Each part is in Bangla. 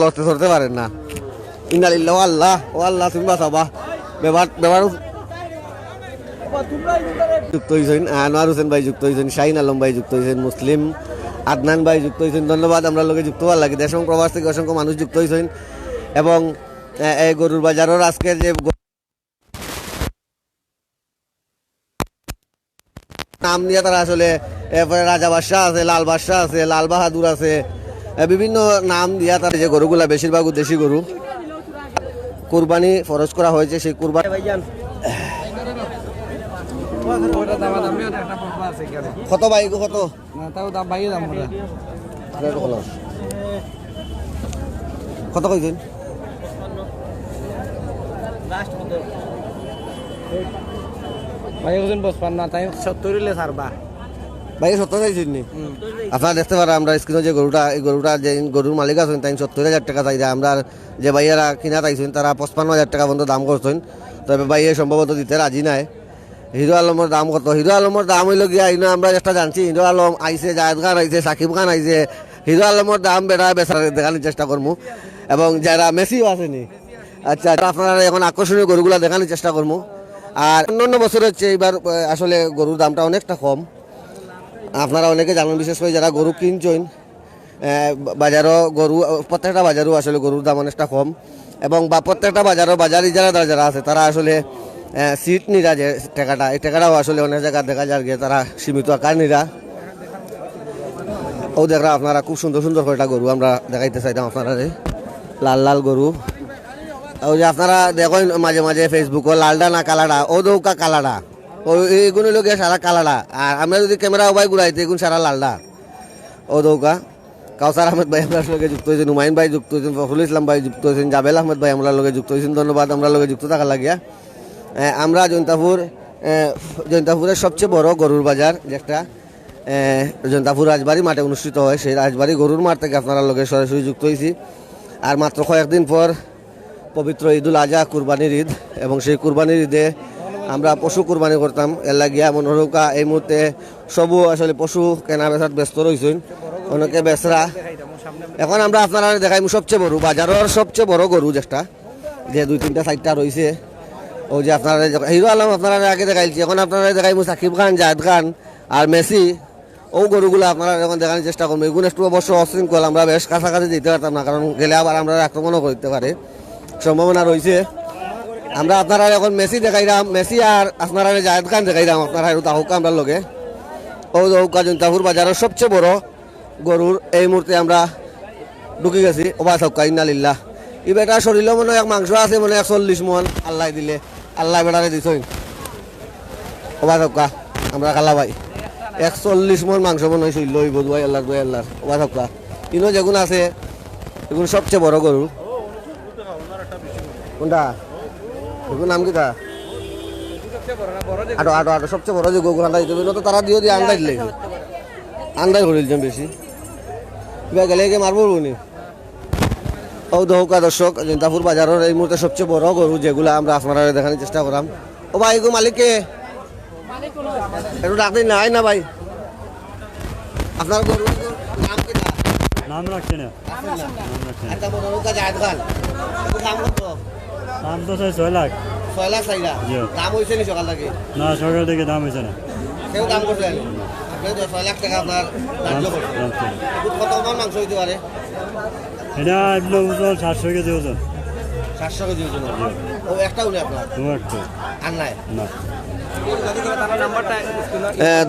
লড়তে ধরতে পারেন না। ইন্নালিল্লাহ, ও আল্লাহ, ও আল্লাহ তুমি বাঁচাবা। ব্যবহার যুক্ত হয়েছেন আনোয়ার হোসেন ভাই, যুক্ত হয়েছেন শাহিন আলম ভাই, যুক্ত হয়েছেন মুসলিম আদনান ভাই, যুক্ত হয়েছেন। ধন্যবাদ। আমরা লোকে যুক্ত হওয়ার লাগে দেশ এবং প্রবাস থেকে অসংখ্য মানুষ যুক্ত হয়েছেন। এবং এই গরুর বাজারের আজকের যে নাম নিয়ে তারা আসলে এরপরে রাজা বাদশাহ আছে, লাল বাদশাহ আছে, লাল বাহাদুর আছে, বিভিন্ন নাম দিয়া তারা যে গরুগুলা বেশিরভাগ দেশি গরু কুরবানি ফরজ করা হয়েছে। সেই কুরবানি কত ভাই কত কত কইছেন? ভাই 70 চাইছেন নি? আপনারা দেখতে পারেন আমরা স্ক্রিনে যে গরুটা, এই গরুটা যে গরুর মালিক আছেন তাই 70,000 টাকা চাই। আমরা যে ভাইয়ারা কিনা চাইছেন তারা 55,000 টাকা পর্যন্ত দাম করছেন। তবে ভাইয়া সম্ভবত দিতে রাজি নাই। হিরো আলমের দাম কত? হিরো আলমের দাম হইল গিয়া ইনো আমরা যেটা জানছি, হিরো আলম আইছে, জায়েদ খান আইছে, সাকিব খান আইছে। হিরো আলমের দাম বেচার দেখানোর চেষ্টা করবো। এবং যারা মেসিও আসেনি, আচ্ছা আপনারা এখন আকর্ষণীয় গরুগুলা দেখানোর চেষ্টা করবো। আর অন্যান্য বছর হচ্ছে এবার আসলে গরুর দামটা অনেকটা কম। আপনারা অনেকে জানেন, বিশেষ করে যারা গরু কিনছেন বাজারও গরু, প্রত্যেকটা বাজারও আসলে গরুর দাম অনেকটা কম। এবং বা প্রত্যেকটা বাজারি যারা আছে তারা আসলে সিট নিরা যে টাকাটা, এই টাকাটাও আসলে অনেক জায়গায় দেখা যায় গিয়ে তারা সীমিত আকার নিরা। ও দেখা আপনারা খুব সুন্দর সুন্দর কয়টা গরু আমরা দেখাইতে চাইতাম আপনারা, লাল লাল গরু। ওই যে আপনারা দেখেন মাঝে মাঝে ফেসবুকও লালডা না কালাডা, ও দৌকা কালাডা, ও এইগুলো লোক সারা কালাডা। আর আমরা যদি ক্যামেরা ওবাই ঘুরাইতে এগুলো সারা লালডা, ও দৌকা। কাউসার আহমেদ ভাই আমরা লগে যুক্ত হয়েছেন, হুমায়ুন ভাই যুক্ত হয়েছেন, ফখরুল ইসলাম ভাই যুক্ত হয়েছেন, জাবেল আহমেদ ভাই আমরা লগে যুক্ত হয়েছেন। ধন্যবাদ আমরা লগে যুক্ত থাকার লাগিয়া। আমরা জৈন্তাপুরের সবচেয়ে বড় গরুর বাজার যেটা জৈন্তাপুর রাজবাড়ি মাঠে অনুষ্ঠিত হয়, সেই রাজবাড়ি গরুর মাঠ থেকে আপনারা লগে সরাসরি যুক্ত হয়েছি। আর মাত্র কয়েকদিন পর পবিত্র ঈদুল আজহা, কুরবানির ঈদ। এবং সেই কুরবানির ঈদে আমরা পশু কুরবানি করতাম। এর লাগিয়া মনোরকা এই মুহূর্তে সবু আসলে পশু কেনা বেচার ব্যস্ত রয়েছেন, অনেকে বেচরা। এখন আমরা আপনারা দেখাই সবচেয়ে বড় বাজারের সবচেয়ে বড় গরু যেটা, যে 2-3টা 4টা রয়েছে। ও যে আপনারা হিরো আলম আপনারা আগে দেখাইছি, এখন আপনারা দেখাইবো সাকিব খান, জায়েদ খান আর মেসি। ও গরুগুলো আপনারা এখন দেখানোর চেষ্টা করবো। এগুলো একটু অবশ্য অশৃঙ্খল, আমরা বেশ কাছাকাছি যেতে পারতাম না, কারণ গেলে আবার আমরা আক্রমণও করতে পারে সম্ভাবনা রয়েছে। আমরা আপনারা এখন মেসি দেখাইলাম, মেসি আর আপনারা জায়েদ খান দেখাইলাম আপনারা তাহুকা আমরা লগে। ও তাহুকা জৈন্তাপুর বাজারের সবচেয়ে বড় গরুর এই মুহূর্তে আমরা ঢুকে গেছি। ওবা সবকা ইন্নালিল্লাহ। ই বেটা শরীরও মনে হয় মাংস আছে, মনে হয় 40 মন আল্লাহ দিলে, আল্লাহ বেটারে দিছ। ওবা সবকা আমরা খালা ভাই 140 মন মাংস মনে হয় শৈল হইব দুয়াই আল্লাহর দুয়াই আল্লাহর। ওবা সবকা ইনো যেগুলো আছে এগুলো সবচেয়ে বড় গরু। কোনটা এগুলো নাম কিটা? আটো আটো আটো সবচেয়ে বড় যে গরু আন্দাজ দিতে তো তারা দিয়ে আন্দাজ দিলে আন্দাজ করে দিলাম বেশি। কিবা গেলে মারবো নি। ও দৌকা দর্শক, জৈন্তাপুর বাজারের এই মুহূর্তে সবচেয়ে বড় গরু যেগুলো আমরা আপনারা দেখানোর চেষ্টা করাম। ও ভাই এগো মালিককে একটু ডাকতে নাই না ভাই? আপনার গরু নাম কি? নাম রাখছে না। একটা বড় নৌকা জায়েদ খান, দাম কত? দাম তো 6 লাখ। 6 লাখ চাইরা দাম হয়েছে নি সকাল থেকে? না, সকাল থেকে দাম হয়েছে না। কেউ দাম করছেন? আপনি 6 লাখ টাকা আপনার ধার্য করছেন। কত মন মাংস হইতে পারে? এটা এগুলো ওজন 700 কেজি ওজন। 700 কেজি ওজন। ও একটাও নেই আপনার? আর নাই না।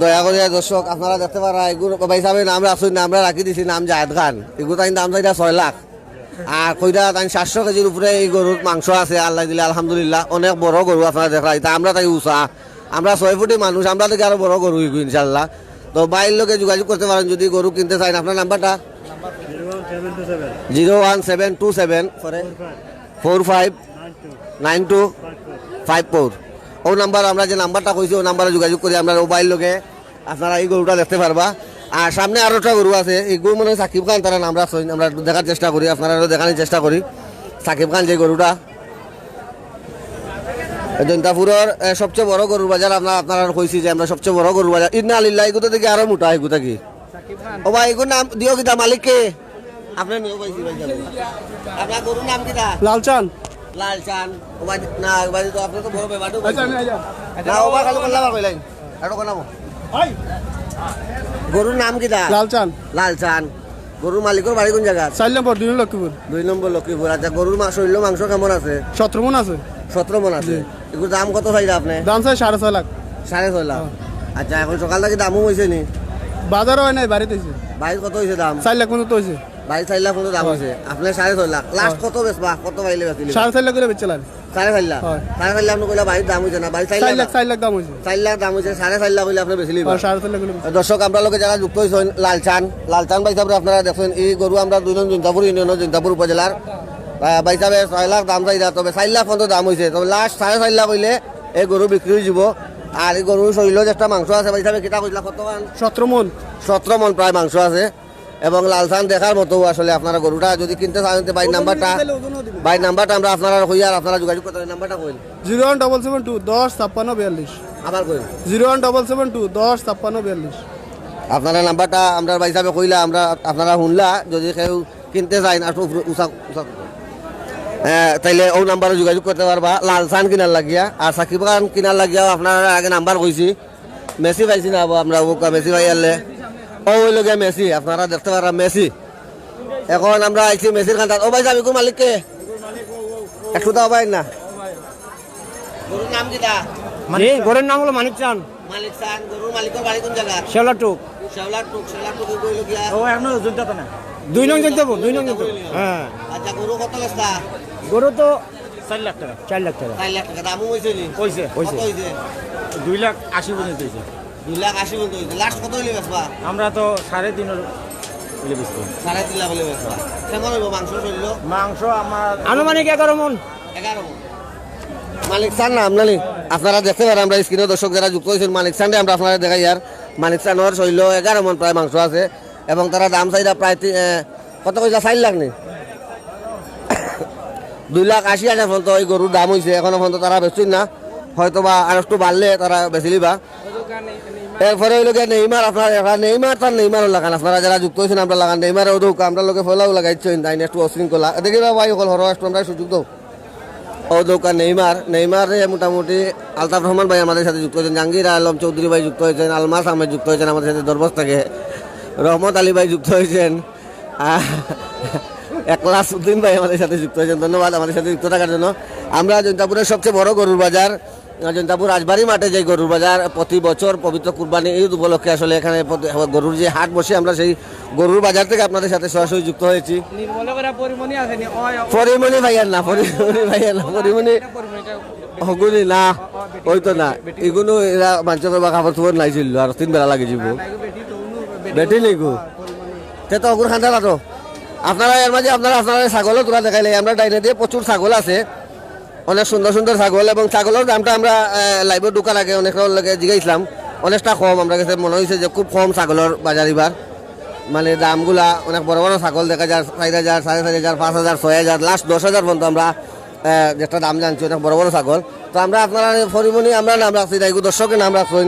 দয়া করে দর্শক আপনারা দেখতে পারা এগুলো ভাই সাহেব নাম রাখছেন না, আমরা রাখি দিছি নাম জায়েদ খান। এগুলো তাই দাম চাইটা 6 লাখ। আর কইটা তাই 700 কেজির উপরে এই গরুর মাংস আছে আল্লাহ দিলে আলহামদুলিল্লাহ। অনেক বড় গরু আপনারা দেখা, আমরা তাই উষা, আমরা 6 ফুটি মানুষ, আমরা থেকে আরো বড় গরু ইনশাল্লাহ। তো বাইরের লোকে যোগাযোগ করতে পারেন যদি গরু কিনতে চান। আপনার নাম্বারটা 01727 459254। ও নাম্বার আমরা যে নাম্বারটা কইছি ও নাম্বারে যোগাযোগ করি আমরা মোবাইল লোকে আপনারা এই গরুটা দেখতে পারবা। আর সামনে আরো একটা গরু আছে, এই গরু মনে হয় সাকিব খান, তারা নাম রাখছেন, আমরা দেখার চেষ্টা করি, আপনারা দেখানোর চেষ্টা করি। সাকিব খান যে গরুটা জৈন্তাপুরের সবচেয়ে বড় গরুর বাজার, আপনারা কইছি যে আমরা সবচেয়ে বড় গরুর বাজার। ইন্নালিল্লাহ এগুলো থেকে আরো মোটা এগুলো কি? ও ভাই এগুলো নাম দিও কিটা মালিককে? আপনার নিয়েও পাইছি ভাই যাবো আপনার গরুর নাম কি তা লালচান লালচান না বাড়ি তো আপনি তো বড় ব্যাপারটা না ওবার খালি করলাম আর কইলেন আর কোনামো গরুর নাম কি তা লালচান লালচান গরুর মালিকের বাড়ি কোন জায়গা 4 নম্বর 2 লক্ষ্মীপুর 2 নম্বর লক্ষ্মীপুর আচ্ছা গরুর শৈল মাংস কেমন আছে 17 মন আছে 17 মন আছে এগুলোর দাম কত ভাই আপনি দাম চাই 6.5 লাখ 6.5 লাখ আচ্ছা এখন সকাল থেকে দামও হয়েছে নি বাজারও হয় নাই বাড়িতে হয়েছে বাইরে কত হয়েছে দাম 4 লাখ পর্যন্ত হয়েছে বাইরে 4 লাখ পর্যন্ত দাম হয়েছে আপনার 6.5 লাখ লাস্ট কত বেচবা কত পাইলে বেচিলে 4.5 লাখ করে বেচলাম 4.5 লাখ হয়। 4.5 লাখ আপনি কইলা বাইরে দাম হয়েছে না বাইরে 4 লাখ 4 লাখ দাম হয়েছে 4 লাখ দাম হয়েছে 4.5 লাখ হইলে আপনি বেচিলি 4.5 লাখ করে দর্শক আমরা লোকে যারা যুক্ত হয়েছেন লালচান ভাই সাহেব আপনারা দেখছেন এই গরু আমরা 2 নং জৈন্তাপুর ইউনিয়নের জৈন্তাপুর উপজেলার ভাই সাহেব 6 লাখ দাম চাই তবে 4 লাখ পর্যন্ত দাম হয়েছে তবে লাস্ট 4.5 লাখ হইলে এই গরু বিক্রি হয়ে যাব আর এই গরুর শরীরে যেটা মাংস আছে ভাই সাহেব কিতা কইলা কত 17 মন 17 মন প্রায় মাংস আছে এবং লালচান দেখার মতো আসলে আপনারা গরুটা যদি কিনতে চান ভাই নাম্বারটা আমরা আপনারা কইয়ার আপনারা যোগাযোগ করতে নাম্বারটা কইন 01772 10 56 42 আবার কইন 01772 10 56 42 আপনারা নাম্বারটা আমরা ভাই সাহেব কইলা আমরা আপনারা শুনলা যদি কেউ কিনতে চান একটু উঁচা তাইলে ও নাম্বারে যোগাযোগ করতে পারবা লালচান কিনার লাগিয়া আর সাকিব খান কিনার লাগিয়াও আপনারা আগে নাম্বার কইছি মেসি পাইছি না আমরা ও মেসি ভাই আনলে ও হইল গিয়া মেসি আপনারা দেখতে পারা মেসি এখন আমরা আইছি মেসির খান ও ভাই সাহেব মালিককে একটু দাও ভাই না গরুর নাম কি তা গরুর নাম হলো মানিক চান মালিক চান গরুর মালিকের বাড়ি কোন জায়গা শেওলা টুক শেওলা টুক কইল গিয়া ও এখনো জুনতাতে না 2 নং জনতাপুর 2 নং জনতাপুর হ্যাঁ আচ্ছা গরু কত বেচতা গরু তো 4 লাখ টাকা 4 লাখ টাকা 4 লাখ টাকা দামও হইছে নি হইছে কত হইছে 2 লাখ 80 পর্যন্ত হইছে 2 লাখ 80 পর্যন্ত হইছে লাস্ট কত হইলে বেচবা আমরা তো 3.5 হইলে বেচবো 3.5 লাখ হইলে বেচবা কেমন হইব মাংস শৈল মাংস আমার আনুমানিক 11 মন 11 মণ। মালিক চান না আপনার আপনারা দেখতে পারেন আমরা স্ক্রিনে দর্শক যারা যুক্ত হয়েছেন মালিক চানটা আমরা আপনারা দেখাই আর মালিক চানোর শৈল 11 মন প্রায় মাংস আছে এবং তারা দাম চাইরা প্রায় কত কইলা 4 লাখ নেই 2,80,000 পর্যন্ত এই গরুর দাম হয়েছে এখনো পর্যন্ত তারা বেচছেন না হয়তো বা আর একটু বাড়লে তারা বেচিলিবা এরপরে হইল গিয়ে নেইমার আপনার নেইমার লাগান আপনারা যারা যুক্ত হয়েছেন আমরা লাগান নেইমার ওদৌক আমরা লোকে ফলাও লাগাইছেন তাই একটু অশৃঙ্খলা দেখি ভাই সকল হর একটু আমরা সুযোগ দাও ও দৌকা নেইমার মোটামুটি আলতাফ রহমান ভাই আমাদের সাথে যুক্ত হয়েছেন জাহাঙ্গীর আলম চৌধুরী ভাই যুক্ত হয়েছেন আলমাস আহমেদ যুক্ত হয়েছেন আমাদের সাথে দরবস থেকে রহমত আলী ভাই যুক্ত হয়েছেন একলাস উদ্দিন ভাই আমাদের সাথে যুক্ত হয়েছেন ধন্যবাদ আমাদের সাথে যুক্ত থাকার জন্য আমরা জৈন্তাপুরের সবচেয়ে বড় গরুর বাজার জৈন্তাপুর রাজবাড়ি মাঠে যে গরুর বাজার প্রতি বছর পবিত্র কুরবানি ঈদ উপলক্ষে আসলে এখানে গরুর যে হাট বসে আমরা সেই গরুর বাজার থেকে আপনাদের সাথে সরাসরি যুক্ত হয়েছি পরিমণি ভাইয়ার না পরিমণি হগুনি না ওই তো না এগুলো এরা মানুষের বা কাপড় চোপড় নাই ছিল আর 3 বেলা লাগে যাব বেটি নেই গো তে তো অগুর খান্দা না তো আপনারা এর মাঝে আপনারা ছাগলও তোরা দেখাইলে আমরা ডাইনে দিয়ে প্রচুর ছাগল আছে অনেক সুন্দর সুন্দর ছাগল এবং ছাগলের দামটা আমরা লাইভে ঢোকার আগে অনেক লোকে জিজ্ঞাসলাম অনেকটা কম আমরা কাছে মনে হয়েছে যে খুব কম ছাগলের বাজার এবার মানে দামগুলা অনেক বড় বড় ছাগল দেখা যায় 4,000 4,500 5,000 6,000 লাস্ট 10,000 পর্যন্ত আমরা যেটা দাম জানছি অনেক বড় বড় ছাগল তো আমরা আপনারা পরিমণি আমরা নাম রাখছি দর্শকের নাম রাখছেন